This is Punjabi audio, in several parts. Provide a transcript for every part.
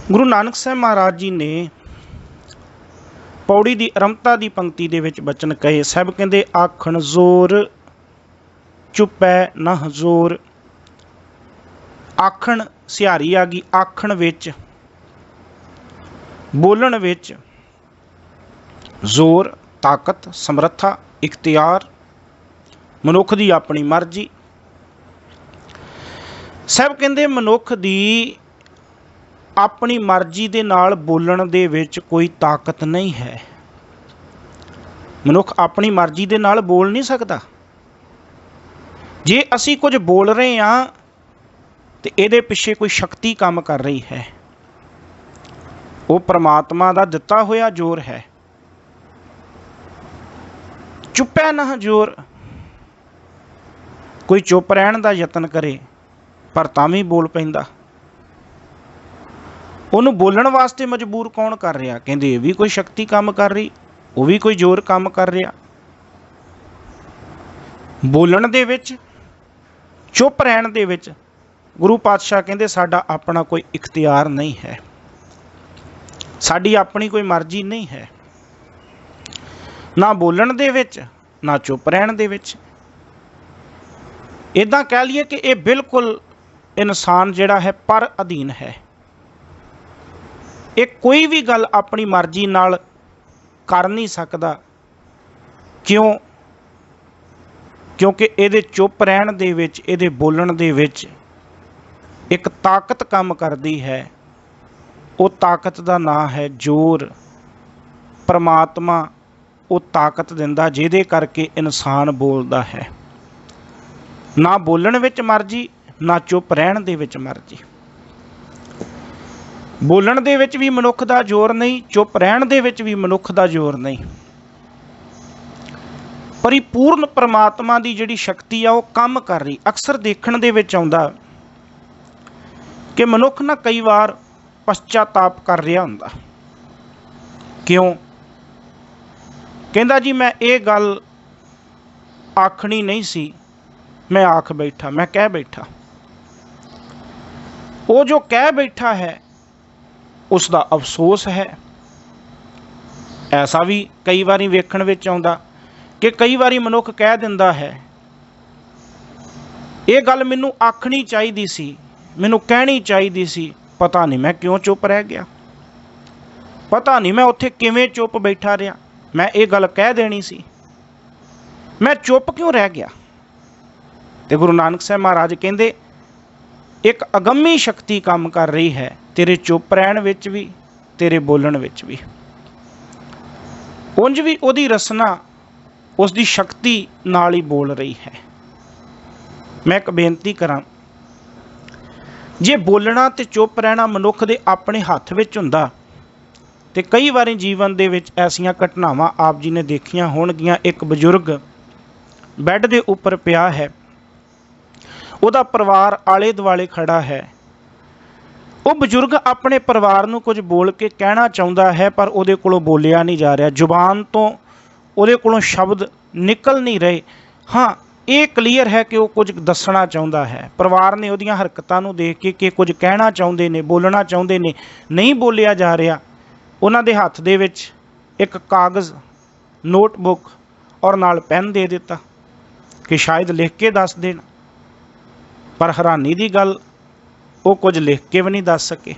गुरु नानक साहब महाराज जी ने पौड़ी की आरंभता की पंक्ति दे विच बचन कहे। साहब कहते आखण जोर चुपै न हजोर। आखण सिहारी आ गई। आखण विच बोलण विच जोर ताकत समर्था इख्तियार मनुख की अपनी मर्जी। साहब कहते मनुख की अपनी मर्जी दे नाल बोलण दे विच कोई ताकत नहीं है। मनुख अपनी मर्जी दे नाल बोल नहीं सकता। जे असी कुछ बोल रहे हाँ तो इहदे पिछे कोई शक्ति काम कर रही है। वो परमात्मा का दिता होया जोर है। चुपै ना जोर। कोई चुप रहन का यतन करे पर तां भी बोल पैंदा। उन्होंने बोलण वास्ते मजबूर कौन कर रहा? कहते ये भी कोई शक्ति काम कर रही, वो भी कोई जोर काम कर रहा। बोलण दे विच चुप रहन दे विच गुरु पातशाह कहते साडा अपना कोई इख्तियार नहीं है, साडी अपनी कोई मर्जी नहीं है, ना बोलण दे विच ना चुप रहन दे विच। इदां कह लीए कि यह बिल्कुल इंसान जिहड़ा है पर अधीन है। ये कोई भी गल अपनी मर्जी नाल कर नहीं सकता। क्यों? क्योंकि ये चुप रहन दे विच, ये बोलण दे विच एक ताकत काम करती है। वो ताकत का नाम है जोर। परमात्मा वो ताकत दिंदा जिहदे करके इंसान बोलता है। ना बोलण विच मर्जी ना चुप रहन दे विच मर्जी। बोलण दे विच भी मनुख दा जोर नहीं, चुप रहन दे विच भी मनुख दा जोर नहीं। परिपूर्ण परमात्मा की जिहड़ी शक्ति आ वो काम कर रही। अक्सर देखण दे विच आउंदा कि मनुख ना कई बार पश्चाताप कर रहा हुंदा। क्यों? कहंदा जी मैं ये गल आखनी नहीं सी, मैं आख बैठा, मैं कह बैठा। वो जो कह बैठा है उसका अफसोस है। ऐसा भी कई बारी वेखण विच आउंदा कि कई बारी मनुख कह दिंदा है ये गल मैनू आखनी चाहिदी सी, मैनू कहनी चाहिदी सी, पता नहीं मैं क्यों चुप रह गया, पता नहीं मैं उत्थे किवें चुप बैठा रहा, मैं ये गल कह देनी सी, मैं चुप क्यों रह गया। तो गुरु नानक साहब महाराज कहंदे एक अगम्मी शक्ति काम कर रही है तेरे चुप रहन विच भी, तेरे बोलण विच भी। उंज भी उहदी रसना उसकी शक्ति नाल ही बोल रही है। मैं एक बेनती करां, जे बोलना ते चुप रहना मनुख दे अपने हत्थ विच हुंदा ते कई बारी जीवन दे विच ऐसियां घटनावां आप जी ने देखियां होणगियां। एक बजुर्ग बैड दे उपर पिया है, उहदा परिवार आले दुआले खड़ा है। वो बजुर्ग अपने परिवार नूं कुछ बोल के कहना चाहुंदा है पर उहदे कोलों बोलिया नहीं जा रहा, जुबान तो उहदे कोलों शब्द निकल नहीं रहे। हाँ ये क्लीयर है कि वो कुछ दसना चाहुंदा है। परिवार ने उहदियां हरकतां नूं देख के कि कुछ कहना चाहुंदे ने, बोलना चाहुंदे ने, नहीं बोलिया जा रहा। उन्हां दे हत्थ दे विच एक कागज़, नोटबुक और नाल पेन दे दिता कि शायद लिख के दस देण। पर हैरानी की गल वो कुछ लिख के भी नहीं दस सके।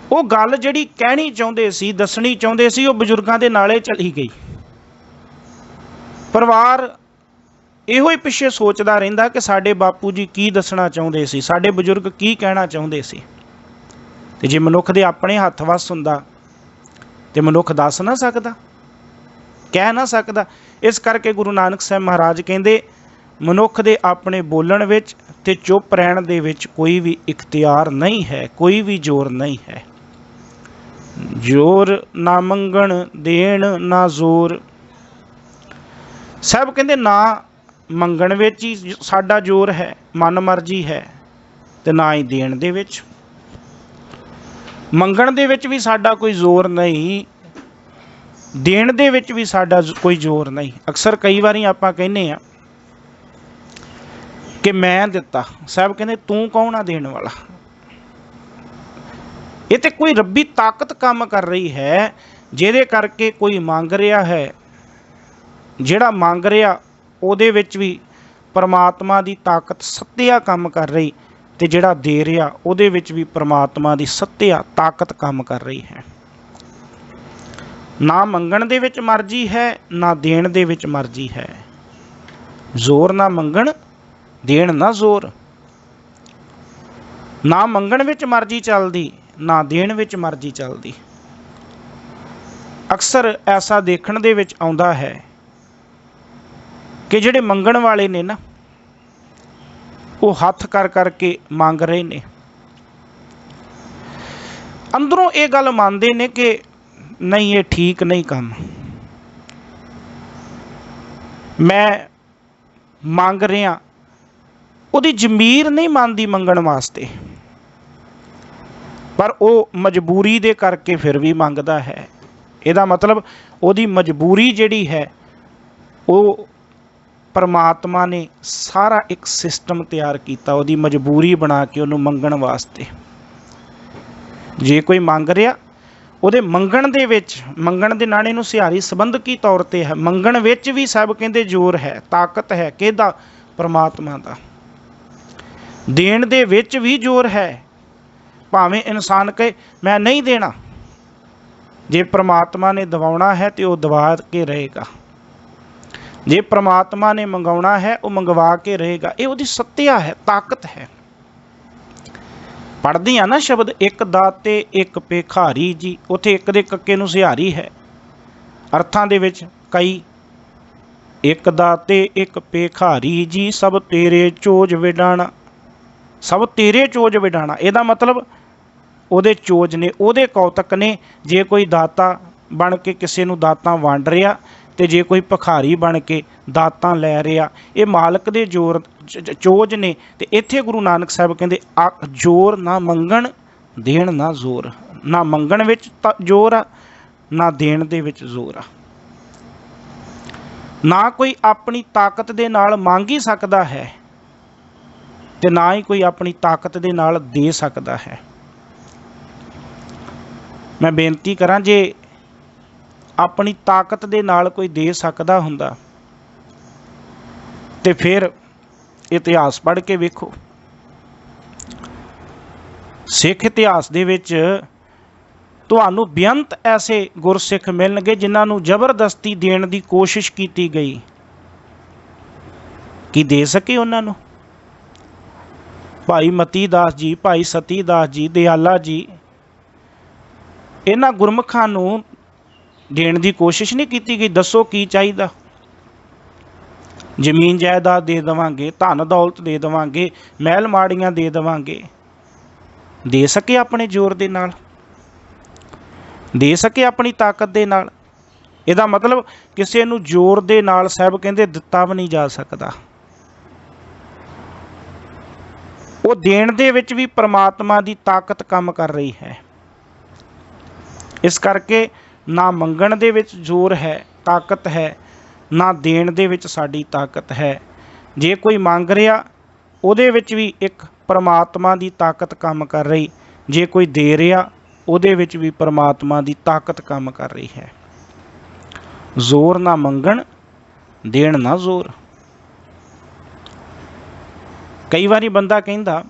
वो गल जिहड़ी कहनी चाहुंदे सी, दसनी चाहुंदे सी, वो बजुर्गां दे नाले चली गई। परिवार इहो ही पिछे सोचदा रहिंदा कि साडे बापू जी की दसना चाहुंदे सी, साडे बजुर्ग की कहना चाहुंदे सी। ते जे मनुख दे अपने हत्थ वस हुंदा ते मनुख दस ना सकदा, कह ना सकदा। इस करके गुरु नानक साहब महाराज कहंदे मनुख दे अपने बोलण विच ते चुप रहण दे विच कोई भी इख्तियार नहीं है, कोई भी जोर नहीं है। जोर ना मंगण देण ना जोर। साहब कहंदे ना मंगण विच ही साडा जोर है, मन मर्जी है, ते ना ही देण दे विच। मंगण दे विच भी साडा कोई जोर नहीं, देण दे विच भी साडा कोई जोर नहीं। अक्सर कई बारी आपां कहने आ कि मैं दिता। साहब कहते तू कौन आ देने वाला? ਇਹ ਤੇ ਕੋਈ ਰੱਬੀ ਤਾਕਤ ਕੰਮ ਕਰ ਰਹੀ ਹੈ, ਜਿਹਦੇ ਕਰਕੇ ਕੋਈ ਮੰਗ ਰਿਹਾ ਹੈ। ਜਿਹੜਾ ਮੰਗ ਰਿਹਾ ਉਹਦੇ ਵਿੱਚ ਵੀ ਪਰਮਾਤਮਾ ਦੀ ਤਾਕਤ ਸੱਤਿਆ ਕੰਮ ਕਰ ਰਹੀ, ਤੇ ਜਿਹੜਾ ਦੇ ਰਿਹਾ ਉਹਦੇ ਵਿੱਚ ਵੀ ਪਰਮਾਤਮਾ ਦੀ ਸੱਤਿਆ ਤਾਕਤ ਕੰਮ ਕਰ ਰਹੀ ਹੈ। ਨਾ ਮੰਗਣ ਦੇ ਵਿੱਚ ਮਰਜ਼ੀ ਹੈ, ਨਾ ਦੇਣ ਦੇ ਵਿੱਚ ਮਰਜ਼ੀ ਹੈ। ਜ਼ੋਰ ਨਾ ਮੰਗਣ, ਦੇਣ ਨਾ ਜ਼ੋਰ। ਨਾ ਮੰਗਣ ਵਿੱਚ ਮਰਜ਼ੀ ਚੱਲਦੀ, ਨਾ ਦੇਣ ਵਿੱਚ ਮਰਜ਼ੀ ਚੱਲਦੀ। ਅਕਸਰ ਐਸਾ ਦੇਖਣ ਦੇ ਵਿੱਚ ਆਉਂਦਾ ਹੈ ਕਿ ਜਿਹੜੇ ਮੰਗਣ ਵਾਲੇ ਨੇ ਨਾ, ਉਹ ਹੱਥ ਕਰ ਕਰਕੇ ਮੰਗ ਰਹੇ ਨੇ। ਅੰਦਰੋਂ ਇਹ ਗੱਲ ਮੰਨਦੇ ਨੇ ਕਿ ਨਹੀਂ, ਇਹ ਠੀਕ ਨਹੀਂ ਕੰਮ। ਮੈਂ ਮੰਗ ਰਿਹਾ, ਉਹਦੀ ਜ਼ਮੀਰ ਨਹੀਂ ਮੰਨਦੀ ਮੰਗਣ ਵਾਸਤੇ, ਪਰ ਉਹ ਮਜਬੂਰੀ ਦੇ ਕਰਕੇ ਫਿਰ ਵੀ ਮੰਗਦਾ ਹੈ। ਇਹਦਾ ਮਤਲਬ ਉਹਦੀ ਮਜਬੂਰੀ ਜਿਹੜੀ ਹੈ, ਉਹ ਪਰਮਾਤਮਾ ਨੇ ਸਾਰਾ ਇੱਕ ਸਿਸਟਮ ਤਿਆਰ ਕੀਤਾ ਉਹਦੀ ਮਜਬੂਰੀ ਬਣਾ ਕੇ ਉਹਨੂੰ ਮੰਗਣ ਵਾਸਤੇ। ਜੇ ਕੋਈ ਮੰਗ ਰਿਹਾ, ਉਹਦੇ ਮੰਗਣ ਦੇ ਵਿੱਚ, ਮੰਗਣ ਦੇ ਨਾਣੇ ਨੂੰ ਸਿਹਾਰੀ ਸੰਬੰਧਕੀ ਤੌਰ ਤੇ ਹੈ। ਮੰਗਣ ਵਿੱਚ ਵੀ ਸਭ ਕਹਿੰਦੇ ਜ਼ੋਰ ਹੈ, ਤਾਕਤ ਹੈ। ਕਿਹਦਾ? ਪਰਮਾਤਮਾ ਦਾ। ਦੇਣ ਦੇ ਵਿੱਚ ਵੀ ਜ਼ੋਰ ਹੈ। ਭਾਵੇਂ ਇਨਸਾਨ ਕਹੇ ਮੈਂ ਨਹੀਂ ਦੇਣਾ, ਜੇ ਪਰਮਾਤਮਾ ਨੇ ਦਿਵਾਉਣਾ ਹੈ ਤੇ ਉਹ ਦਿਵਾ ਕੇ ਰਹੇਗਾ। ਜੇ ਪਰਮਾਤਮਾ ਨੇ ਮੰਗਵਾਉਣਾ ਹੈ, ਉਹ ਮੰਗਵਾ ਕੇ ਰਹੇਗਾ। ਇਹ ਉਹਦੀ ਸੱਤਿਆ ਹੈ, ਤਾਕਤ ਹੈ। ਪੜ੍ਹਦੇ ਆ ਨਾ ਸ਼ਬਦ, ਇੱਕ ਦਾਤੇ ਇੱਕ ਭਿਖਾਰੀ ਜੀ। ਉੱਥੇ ਇੱਕ ਦੇ ਕੱਕੇ ਨੂੰ ਸਿਹਾਰੀ ਹੈ, ਅਰਥਾਂ ਦੇ ਵਿੱਚ ਕਈ। ਇੱਕ ਦਾਤੇ ਇੱਕ ਭਿਖਾਰੀ ਜੀ, ਸਭ ਤੇਰੇ ਚੋਜ ਵਿਡਾਣਾ। ਸਭ ਤੇਰੇ ਚੋਜ ਵਿਡਾਣਾ, ਇਹਦਾ ਮਤਲਬ ਉਹਦੇ ਚੋਜ ਨੇ, ਉਹਦੇ ਕੌਤਕ ਨੇ। ਜੇ ਕੋਈ ਦਾਤਾ ਬਣ ਕੇ ਕਿਸੇ ਨੂੰ ਦਾਤਾਂ ਵੰਡ ਰਿਹਾ, ਤੇ ਜੇ ਕੋਈ ਭਿਖਾਰੀ ਬਣ ਕੇ ਦਾਤਾਂ ਲੈ ਰਿਹਾ, ਇਹ ਮਾਲਕ ਦੇ ਜ਼ੋਰ ਚੋਜ ਨੇ। ਤੇ ਇੱਥੇ ਗੁਰੂ ਨਾਨਕ ਸਾਹਿਬ ਕਹਿੰਦੇ ਜ਼ੋਰ ਨਾ ਮੰਗਣ, ਦੇਣ ਨਾ ਜ਼ੋਰ। ਨਾ ਮੰਗਣ ਵਿੱਚ ਜ਼ੋਰ ਆ, ਨਾ ਦੇਣ ਦੇ ਵਿੱਚ ਜ਼ੋਰ ਆ। ਨਾ ਕੋਈ ਆਪਣੀ ਤਾਕਤ ਦੇ ਨਾਲ ਮੰਗ ਹੀ ਸਕਦਾ ਹੈ, ਤੇ ਨਾ ਹੀ ਕੋਈ ਆਪਣੀ ਤਾਕਤ ਦੇ ਨਾਲ ਦੇ ਸਕਦਾ ਹੈ। ਮੈਂ ਬੇਨਤੀ ਕਰਾਂ, ਜੇ ਆਪਣੀ ਤਾਕਤ ਦੇ ਨਾਲ ਕੋਈ ਦੇ ਸਕਦਾ ਹੁੰਦਾ ਤੇ ਫਿਰ ਇਤਿਹਾਸ ਪੜ੍ਹ ਕੇ ਵੇਖੋ। ਸਿੱਖ ਇਤਿਹਾਸ ਦੇ ਵਿੱਚ ਤੁਹਾਨੂੰ ਬੇਅੰਤ ਐਸੇ ਗੁਰਸਿੱਖ ਮਿਲਣਗੇ ਜਿਨ੍ਹਾਂ ਨੂੰ ਜ਼ਬਰਦਸਤੀ ਦੇਣ ਦੀ ਕੋਸ਼ਿਸ਼ ਕੀਤੀ ਗਈ। ਕੀ ਦੇ ਸਕੇ ਉਹਨਾਂ ਨੂੰ? ਭਾਈ ਮਤੀ ਦਾਸ ਜੀ, ਭਾਈ ਸਤੀ ਦਾਸ ਜੀ, ਦਿਆਲਾ ਜੀ, ਇਹਨਾਂ ਗੁਰਮੁਖਾਂ ਨੂੰ ਦੇਣ ਦੀ ਕੋਸ਼ਿਸ਼ ਨਹੀਂ ਕੀਤੀ ਗਈ। ਦੱਸੋ ਕੀ ਚਾਹੀਦਾ? ਜ਼ਮੀਨ ਜਾਇਦਾਦ ਦੇ ਦੇਵਾਂਗੇ, ਧਨ ਦੌਲਤ ਦੇ ਦੇਵਾਂਗੇ, ਮਹਿਲ ਮਾੜੀਆਂ ਦੇ ਦੇਵਾਂਗੇ। ਦੇ ਸਕੇ ਆਪਣੇ ਜ਼ੋਰ ਦੇ ਨਾਲ? ਦੇ ਸਕੇ ਆਪਣੀ ਤਾਕਤ ਦੇ ਨਾਲ? ਇਹਦਾ ਮਤਲਬ ਕਿਸੇ ਨੂੰ ਜ਼ੋਰ ਦੇ ਨਾਲ ਸਾਹਿਬ ਕਹਿੰਦੇ ਦਿੱਤਾ ਵੀ ਨਹੀਂ ਜਾ ਸਕਦਾ। ਉਹ ਦੇਣ ਦੇ ਵਿੱਚ ਵੀ ਪਰਮਾਤਮਾ ਦੀ ਤਾਕਤ ਕੰਮ ਕਰ ਰਹੀ ਹੈ। ਇਸ ਕਰਕੇ ਨਾ ਮੰਗਣ ਦੇ ਵਿੱਚ ਜ਼ੋਰ ਹੈ, ਤਾਕਤ ਹੈ, ਨਾ ਦੇਣ ਦੇ ਵਿੱਚ ਸਾਡੀ ਤਾਕਤ ਹੈ। ਜੇ ਕੋਈ ਮੰਗ ਰਿਹਾ, ਉਹਦੇ ਵਿੱਚ ਵੀ ਇੱਕ ਪਰਮਾਤਮਾ ਦੀ ਤਾਕਤ ਕੰਮ ਕਰ ਰਹੀ। ਜੇ ਕੋਈ ਦੇ ਰਿਹਾ, ਉਹਦੇ ਵਿੱਚ ਵੀ ਪਰਮਾਤਮਾ ਦੀ ਤਾਕਤ ਕੰਮ ਕਰ ਰਹੀ ਹੈ। ਜ਼ੋਰ ਨਾ ਮੰਗਣ, ਦੇਣ ਨਾ ਜ਼ੋਰ। ਕਈ ਵਾਰੀ ਬੰਦਾ ਕਹਿੰਦਾ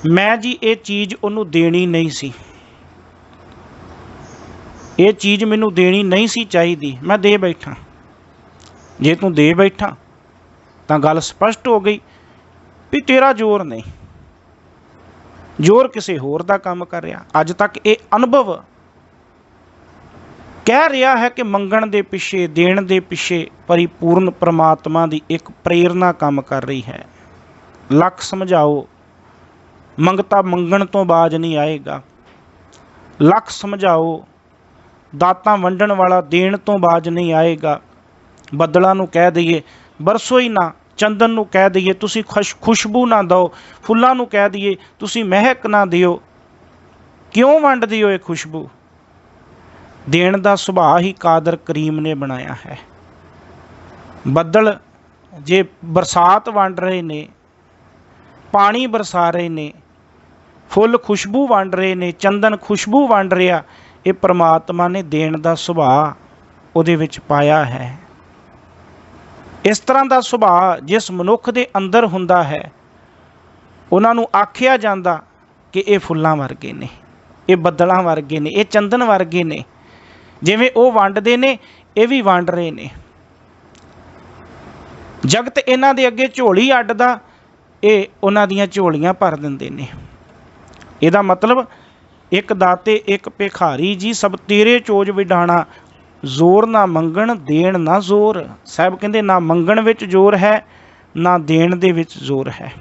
ਮੈਂ ਜੀ ਇਹ ਚੀਜ਼ ਉਹਨੂੰ ਦੇਣੀ ਨਹੀਂ ਸੀ, ਇਹ ਚੀਜ਼ ਮੈਨੂੰ ਦੇਣੀ ਨਹੀਂ ਸੀ ਚਾਹੀਦੀ, ਮੈਂ ਦੇ ਬੈਠਾ। ਜੇ ਤੂੰ ਦੇ ਬੈਠਾ ਤਾਂ ਗੱਲ ਸਪਸ਼ਟ ਹੋ ਗਈ ਵੀ ਤੇਰਾ ਜ਼ੋਰ ਨਹੀਂ, ਜ਼ੋਰ ਕਿਸੇ ਹੋਰ ਦਾ ਕੰਮ ਕਰ ਰਿਹਾ। ਅੱਜ ਤੱਕ ਇਹ ਅਨੁਭਵ ਕਹਿ ਰਿਹਾ ਹੈ ਕਿ ਮੰਗਣ ਦੇ ਪਿੱਛੇ, ਦੇਣ ਦੇ ਪਿੱਛੇ ਪਰਿਪੂਰਨ ਪਰਮਾਤਮਾ ਦੀ ਇੱਕ ਪ੍ਰੇਰਨਾ ਕੰਮ ਕਰ ਰਹੀ ਹੈ। ਲੱਖ ਸਮਝਾਓ, ਮੰਗਤਾ ਮੰਗਣ ਤੋਂ ਬਾਜ ਨਹੀਂ ਆਏਗਾ। ਲੱਖ ਸਮਝਾਓ, ਦਾਤਾਂ ਵੰਡਣ ਵਾਲਾ ਦੇਣ ਤੋਂ ਬਾਜ ਨਹੀਂ ਆਏਗਾ। ਬੱਦਲਾਂ ਨੂੰ ਕਹਿ ਦਈਏ ਬਰਸੋ ਹੀ ਨਾ, ਚੰਦਨ ਨੂੰ ਕਹਿ ਦਈਏ ਤੁਸੀਂ ਖੁਸ਼ਬੂ ਨਾ ਦਿਓ, ਫੁੱਲਾਂ ਨੂੰ ਕਹਿ ਦਈਏ ਤੁਸੀਂ ਮਹਿਕ ਨਾ ਦਿਓ, ਕਿਉਂ ਵੰਡ ਦਿਓ ਇਹ ਖੁਸ਼ਬੂ? ਦੇਣ ਦਾ ਸੁਭਾਅ ਹੀ ਕਾਦਰ ਕਰੀਮ ਨੇ ਬਣਾਇਆ ਹੈ। ਬੱਦਲ ਜੇ ਬਰਸਾਤ ਵੰਡ ਰਹੇ ਨੇ, ਪਾਣੀ ਬਰਸਾ ਰਹੇ ਨੇ, ਫੁੱਲ ਖੁਸ਼ਬੂ ਵੰਡ ਰਹੇ ਨੇ, ਚੰਦਨ ਖੁਸ਼ਬੂ ਵੰਡ ਰਿਹਾ, ਇਹ ਪ੍ਰਮਾਤਮਾ ਨੇ ਦੇਣ ਦਾ ਸੁਭਾਅ ਉਹਦੇ ਵਿੱਚ ਪਾਇਆ ਹੈ। ਇਸ ਤਰ੍ਹਾਂ ਦਾ ਸੁਭਾਅ ਜਿਸ ਮਨੁੱਖ ਦੇ ਅੰਦਰ ਹੁੰਦਾ ਹੈ, ਉਹਨਾਂ ਨੂੰ ਆਖਿਆ ਜਾਂਦਾ ਕਿ ਇਹ ਫੁੱਲਾਂ ਵਰਗੇ ਨੇ, ਇਹ ਬੱਦਲਾਂ ਵਰਗੇ ਨੇ, ਇਹ ਚੰਦਨ ਵਰਗੇ ਨੇ। ਜਿਵੇਂ ਉਹ ਵੰਡਦੇ ਨੇ, ਇਹ ਵੀ ਵੰਡ ਰਹੇ ਨੇ। ਜਗਤ ਇਹਨਾਂ ਦੇ ਅੱਗੇ ਝੋਲੀ ਅੱਡਦਾ, ਇਹ ਉਹਨਾਂ ਦੀਆਂ ਝੋਲੀਆਂ ਭਰ ਦਿੰਦੇ ਨੇ। ਇਹਦਾ ਮਤਲਬ ਇੱਕ ਦਾਤੇ ਇੱਕ ਭਿਖਾਰੀ ਜੀ, ਸਭ ਤੇਰੇ ਚੋਜ ਵਿਡਾਣਾ, ਜ਼ੋਰ ਨਾ ਮੰਗਣ ਦੇਣ ਨਾ ਜ਼ੋਰ। ਸਾਹਿਬ ਕਹਿੰਦੇ ਨਾ ਮੰਗਣ ਵਿੱਚ ਜ਼ੋਰ ਹੈ, ਨਾ ਦੇਣ ਦੇ ਵਿੱਚ ਜ਼ੋਰ ਹੈ।